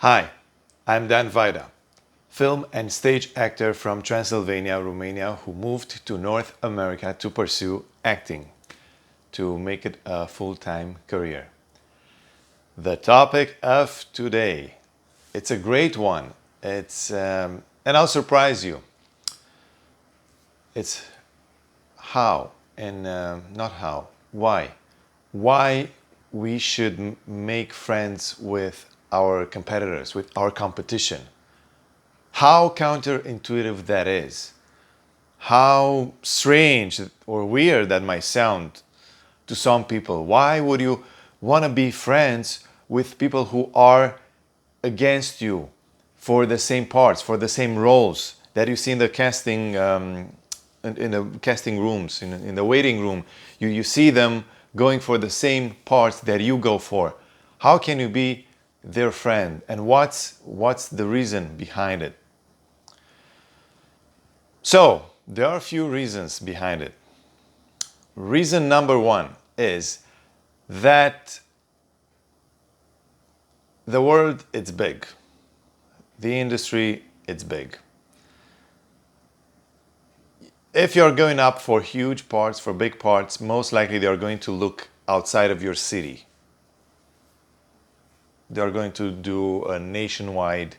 Hi, I'm Dan Vaida, film and stage actor from Transylvania, Romania, who moved to North America to pursue acting, to make it a full-time career. The topic of today, it's a great one. And I'll surprise you. It's how, and not how, why. Why we should make friends with our competitors, with our competition. How counterintuitive that is. How strange or weird that might sound to some people. Why would you want to be friends with people who are against you for the same parts, for the same roles that you see in the casting, in the casting rooms, in the waiting room? You see them going for the same parts that you go for. How can you be their friend? And what's the reason behind it? So, there are a few reasons behind it. Reason number one is that the world, it's big. The industry, it's big. If you're going up for huge parts, for big parts, most likely they are going to look outside of your city. They are going to do a nationwide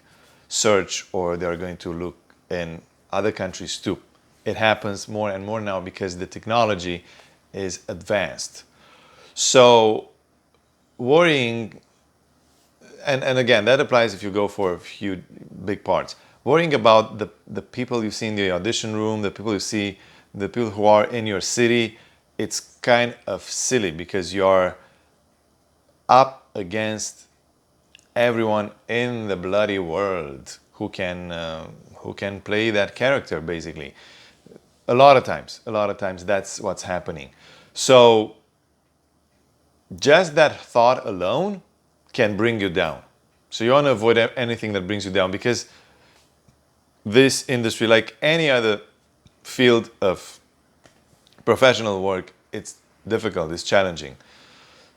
search, or they are going to look in other countries too. It happens more and more now because the technology is advanced. So worrying, and again, that applies if you go for a few big parts. Worrying about the people you see in the audition room, the people you see, the people who are in your city, it's kind of silly because you're up against everyone in the bloody world who can play that character, basically. A lot of times that's what's happening. So just that thought alone can bring you down. So you want to avoid anything that brings you down, because this industry, like any other field of professional work, it's difficult, it's challenging.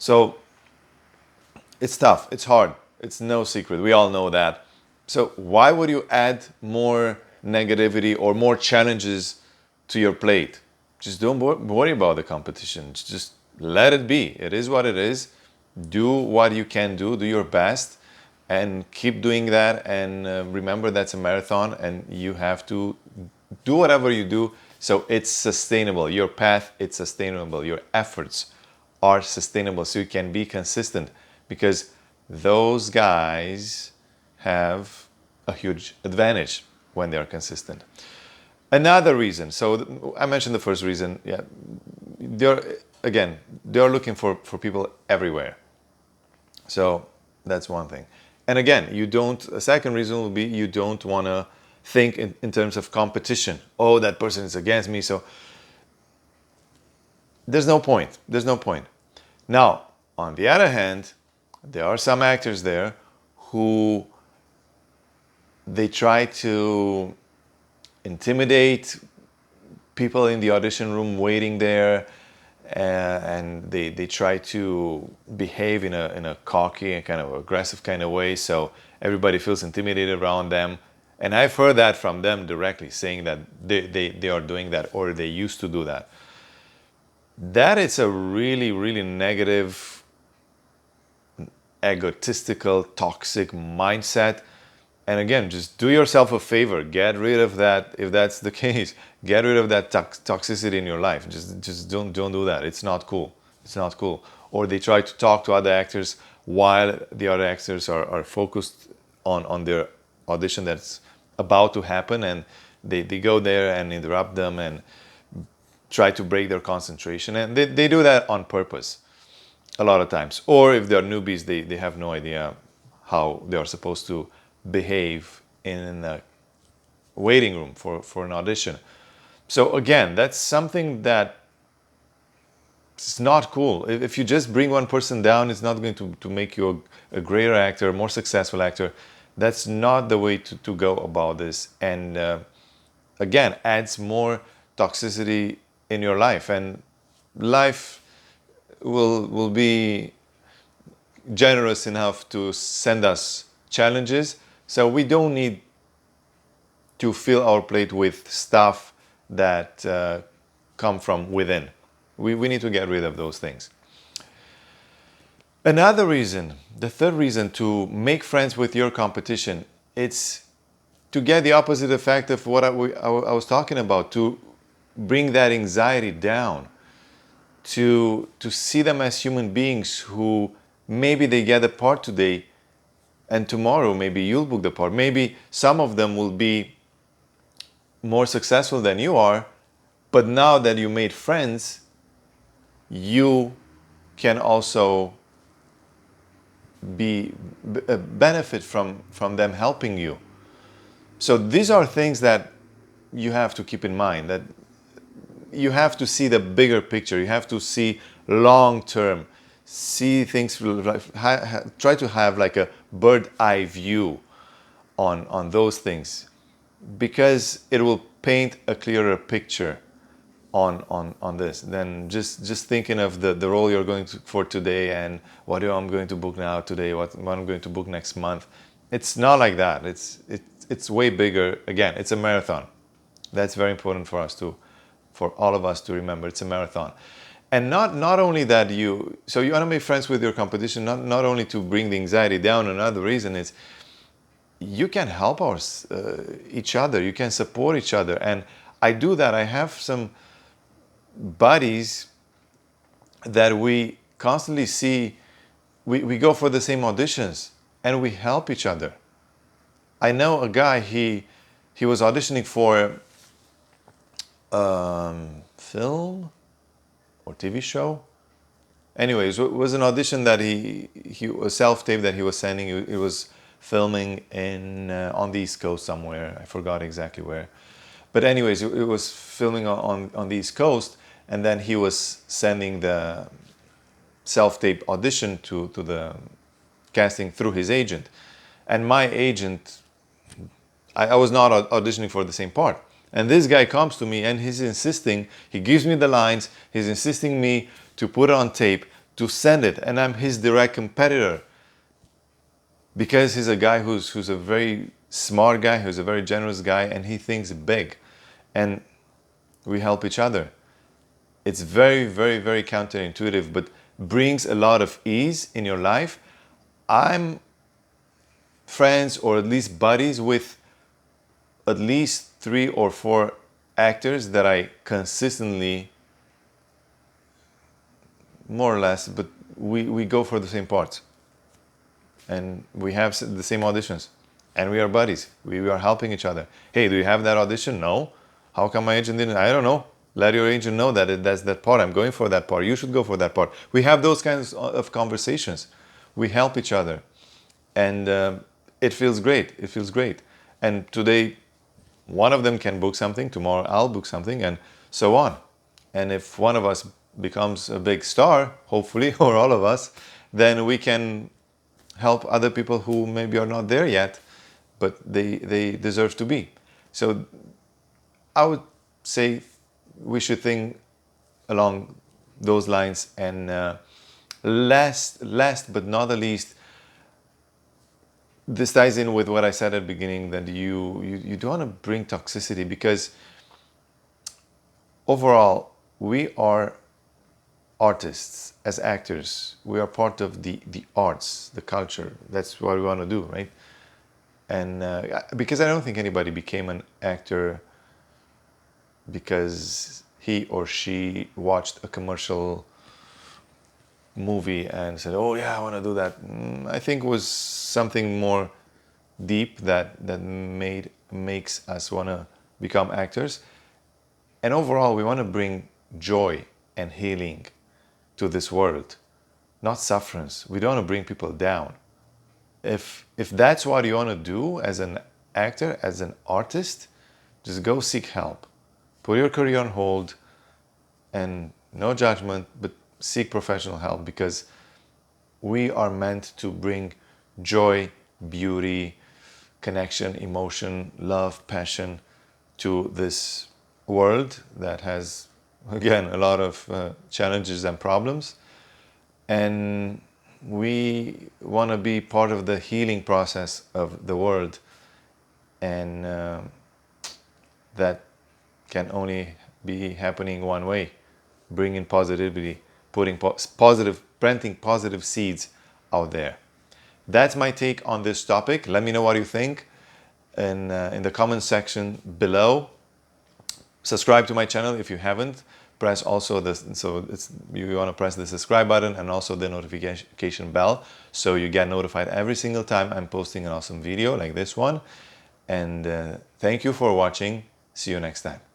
So it's tough, it's hard, it's no secret. We all know that. So why would you add more negativity or more challenges to your plate? Just don't worry about the competition. Just let it be. It is what it is. Do what you can do your best, and keep doing that. And remember, that's a marathon, and you have to do whatever you do so it's sustainable. Your path, it's sustainable. Your efforts are sustainable, so you can be consistent, because those guys have a huge advantage when they are consistent. Another reason, so I mentioned the first reason, yeah, they're looking for people everywhere. So that's one thing. And again, a second reason will be you don't want to think in terms of competition. Oh, that person is against me, so there's no point. There's no point. Now, on the other hand, there are some actors there who they try to intimidate people in the audition room waiting there, and they try to behave in a cocky and kind of aggressive kind of way, so everybody feels intimidated around them. And I've heard that from them directly, saying that they are doing that, or they used to do that. That is a really, really negative, egotistical, toxic mindset. And again, just do yourself a favor. Get rid of that. If that's the case, get rid of that toxicity in your life. Just don't do that. It's not cool. It's not cool. Or they try to talk to other actors while the other actors are focused on their audition that's about to happen, and they go there and interrupt them and try to break their concentration. And they do that on purpose a lot of times. Or if they're newbies, they have no idea how they are supposed to behave in a waiting room for an audition. So again, that's something that is not cool. If you just bring one person down, it's not going to make you a greater actor, a more successful actor. That's not the way to go about this. And again, adds more toxicity in your life. And life will be generous enough to send us challenges. So we don't need to fill our plate with stuff that come from within. We need to get rid of those things. Another reason, the third reason to make friends with your competition, it's to get the opposite effect of what I was talking about, to bring that anxiety down, to see them as human beings who maybe they get a part today and tomorrow maybe you'll book the part. Maybe some of them will be more successful than you are, but now that you made friends, you can also benefit from them helping you. So these are things that you have to keep in mind, that you have to see the bigger picture. You have to see long term, see things, try to have like a bird eye view on those things, because it will paint a clearer picture on this than just thinking of the role you're going to, for today, and what I'm going to book now today, what I'm going to book next month. It's not like that. It's way bigger. Again, it's a marathon. That's very important for all of us to remember. It's a marathon. And not only that, so you want to make friends with your competition, not only to bring the anxiety down. Another reason is you can help each other. You can support each other. And I do that. I have some buddies that we constantly see. We go for the same auditions and we help each other. I know a guy, he was auditioning for film or TV show. Anyways, it was an audition that he a self-tape that he was sending. It was filming on the East Coast somewhere. I forgot exactly where. But anyways, it was filming on the East Coast, and then he was sending the self-tape audition to the casting through his agent. And my agent, I was not auditioning for the same part. And this guy comes to me and he's insisting, he gives me the lines, he's insisting me to put it on tape, to send it, and I'm his direct competitor. Because he's a guy who's a very smart guy, who's a very generous guy, and he thinks big. And we help each other. It's very, very, very counterintuitive, but brings a lot of ease in your life. I'm friends, or at least buddies, with at least 3 or 4 actors that I consistently, more or less, but we go for the same parts. And we have the same auditions. And we are buddies. We are helping each other. Hey, do you have that audition? No. How come my agent didn't? I don't know. Let your agent know that that's that part. I'm going for that part. You should go for that part. We have those kinds of conversations. We help each other. And it feels great. It feels great. And today, one of them can book something. Tomorrow, I'll book something, and so on. And if one of us becomes a big star, hopefully, or all of us, then we can help other people who maybe are not there yet, but they deserve to be. So I would say we should think along those lines. And last but not the least, this ties in with what I said at the beginning, that you don't want to bring toxicity, because overall we are artists. As actors, we are part of the arts, the culture. That's what we want to do, right? And because I don't think anybody became an actor because he or she watched a commercial movie and said, oh yeah, I want to do that. I think it was something more deep that makes us want to become actors. And overall, we want to bring joy and healing to this world, not sufferance. We don't want to bring people down. If that's what you want to do as an actor, as an artist, just go seek help. Put your career on hold, and no judgment, but seek professional help, because we are meant to bring joy, beauty, connection, emotion, love, passion to this world that has, again, a lot of challenges and problems. And we want to be part of the healing process of the world, and that can only be happening one way: bringing positivity, putting planting positive seeds out there. That's my take on this topic. Let me know what you think in the comment section below. Subscribe to my channel if you haven't. Press also this, so you want to press the subscribe button and also the notification bell, so you get notified every single time I'm posting an awesome video like this one. And thank you for watching. See you next time.